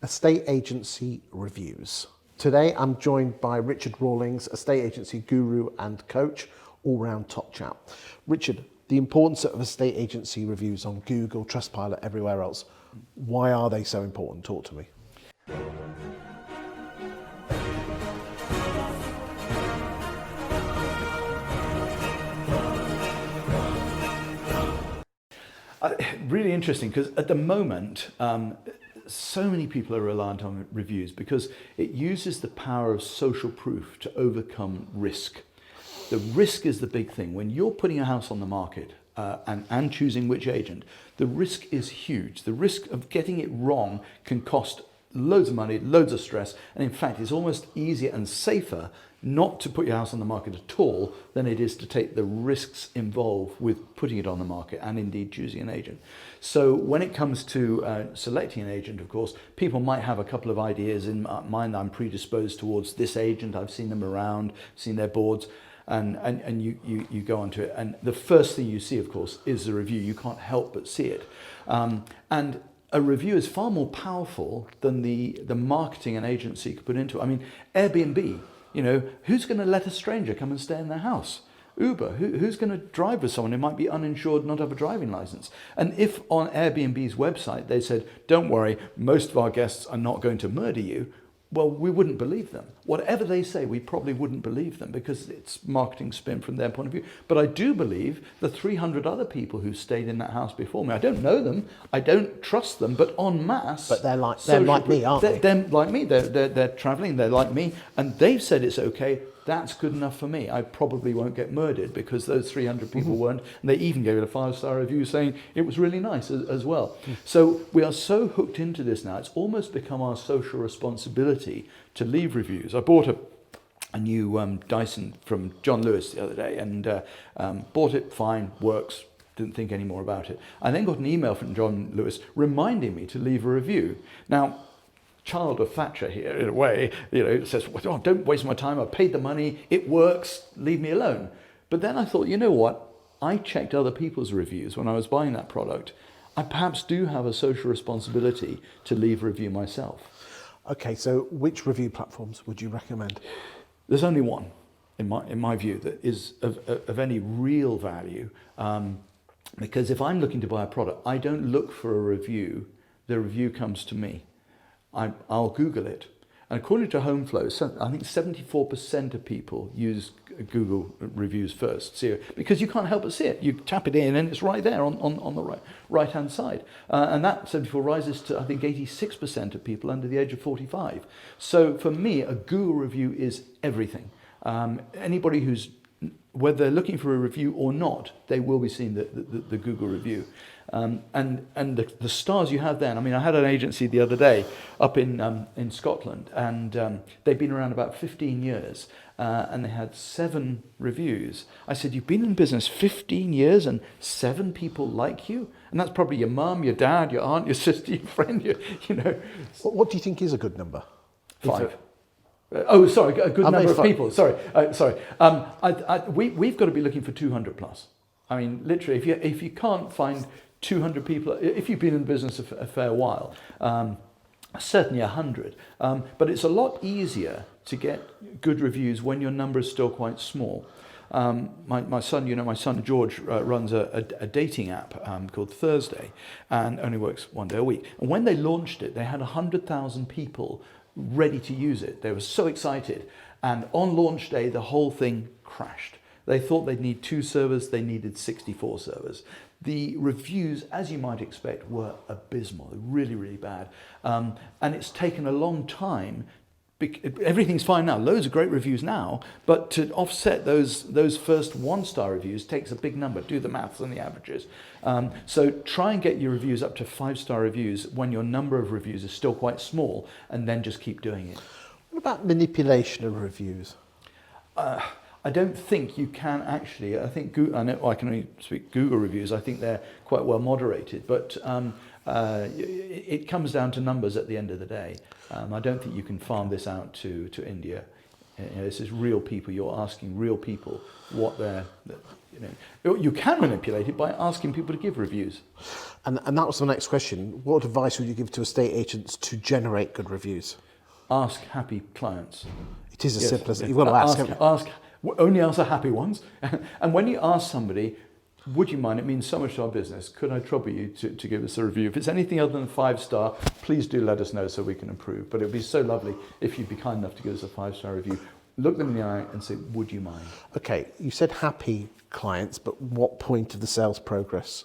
Estate agency reviews. Today I'm joined by Richard Rawlings, estate agency guru and coach, all-round top chap. Richard, the importance of estate agency reviews on Google, Trustpilot, everywhere else. Why are they so important? Talk to me. Really interesting, because at the moment, so many people are reliant on reviews because it uses the power of social proof to overcome risk. The risk is the big thing. When you're putting a house on the market and choosing which agent, the risk is huge. The risk of getting it wrong can cost loads of money, loads of stress, and in fact it's almost easier and safer not to put your house on the market at all than it is to take the risks involved with putting it on the market and indeed choosing an agent. So when it comes to selecting an agent, of course, people might have a couple of ideas in mind. I'm predisposed towards this agent, I've seen them around, seen their boards, and you go onto it, and the first thing you see, of course, is the review. You can't help but see it. And a review is far more powerful than the marketing an agency could put into it. I mean, Airbnb, who's going to let a stranger come and stay in their house? Uber, who's going to drive with someone who might be uninsured, not have a driving license? And if on Airbnb's website they said, don't worry, most of our guests are not going to murder you, well, we wouldn't believe them. Whatever they say, we probably wouldn't believe them because it's marketing spin from their point of view. But I do believe the 300 other people who stayed in that house before me. I don't know them, I don't trust them, but en masse. But they're like me, aren't they? They're like me, they're traveling, they're like me, and they've said it's okay. That's good enough for me. I probably won't get murdered because those 300 people weren't. And they even gave it a 5-star review saying it was really nice as well. So we are so hooked into this now. It's almost become our social responsibility to leave reviews. I bought a new Dyson from John Lewis the other day and bought it, fine, works, didn't think any more about it. I then got an email from John Lewis reminding me to leave a review. Now, child of Thatcher here, in a way, says, oh, don't waste my time, I paid the money, it works, leave me alone. But then I thought, you know what? I checked other people's reviews when I was buying that product. I perhaps do have a social responsibility to leave a review myself. Okay, so which review platforms would you recommend? There's only one, in my view, that is of any real value. Because if I'm looking to buy a product, I don't look for a review, the review comes to me. I'll Google it. And according to HomeFlow, I think 74% of people use Google reviews first, because you can't help but see it. You tap it in and it's right there on the right-hand side. And that 74 rises to, I think, 86% of people under the age of 45. So for me, a Google review is everything. Anybody whether they're looking for a review or not, they will be seeing the Google review. And the stars you have then, I mean, I had an agency the other day up in Scotland, and they'd been around about 15 years, and they had 7 reviews. I said, you've been in business 15 years and 7 people like you? And that's probably your mum, your dad, your aunt, your sister, your friend, What do you think is a good number? 5. Sorry, a good number of people. Sorry. We've got to be looking for 200 plus. I mean, literally, if you can't find 200 people, if you've been in business a fair while, certainly 100. But it's a lot easier to get good reviews when your number is still quite small. My son George runs a dating app called Thursday, and only works one day a week. And when they launched it, they had 100,000 people ready to use it. They were so excited, and on launch day the whole thing crashed. They thought they'd need 2 servers, they needed 64 servers. The reviews, as you might expect, were abysmal, really, really bad. And it's taken a long time. Everything's fine now, loads of great reviews now, but to offset those first 1-star reviews takes a big number. Do the maths and the averages. So try and get your reviews up to 5-star reviews when your number of reviews is still quite small, and then just keep doing it. What about manipulation of reviews? I don't think you can actually. I think I know I can only speak Google reviews. I think they're quite well moderated, but it comes down to numbers at the end of the day. I don't think you can farm this out to India. This is real people. You're asking real people what they're, you can manipulate it by asking people to give reviews. And that was the next question. What advice would you give to estate agents to generate good reviews? Ask happy clients. It is as Yes, simple as you've got to ask. Only answer happy ones. And when you ask somebody, would you mind, it means so much to our business, could I trouble you to give us a review? If it's anything other than 5-star, please do let us know so we can improve. But it would be so lovely if you'd be kind enough to give us a 5-star review. Look them in the eye and say, would you mind? Okay, you said happy clients, but what point of the sales progress?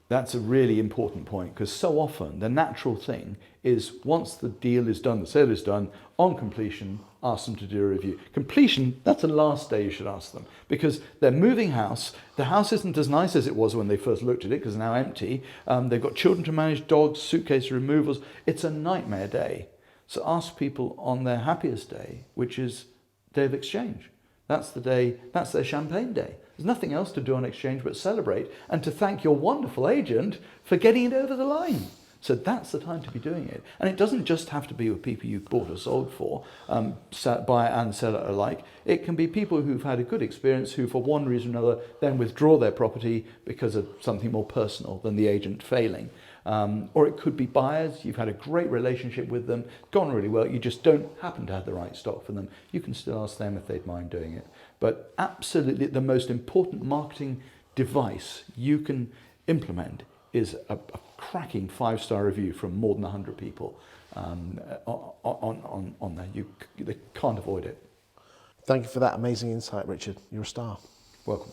That's a really important point, because so often the natural thing is once the deal is done, the sale is done, on completion, ask them to do a review. Completion, that's the last day you should ask them, because they're moving house. The house isn't as nice as it was when they first looked at it, because it's now empty. They've got children to manage, dogs, suitcase removals. It's a nightmare day. So ask people on their happiest day, which is day of exchange. That's the day, that's their champagne day. There's nothing else to do on exchange but celebrate and to thank your wonderful agent for getting it over the line. So that's the time to be doing it. And it doesn't just have to be with people you've bought or sold for, buyer and seller alike. It can be people who've had a good experience who, for one reason or another, then withdraw their property because of something more personal than the agent failing. Or it could be buyers, you've had a great relationship with them, gone really well, you just don't happen to have the right stock for them. You can still ask them if they'd mind doing it. But absolutely the most important marketing device you can implement is a cracking 5-star review from more than 100 people on there. They can't avoid it. Thank you for that amazing insight, Richard. You're a star. Welcome.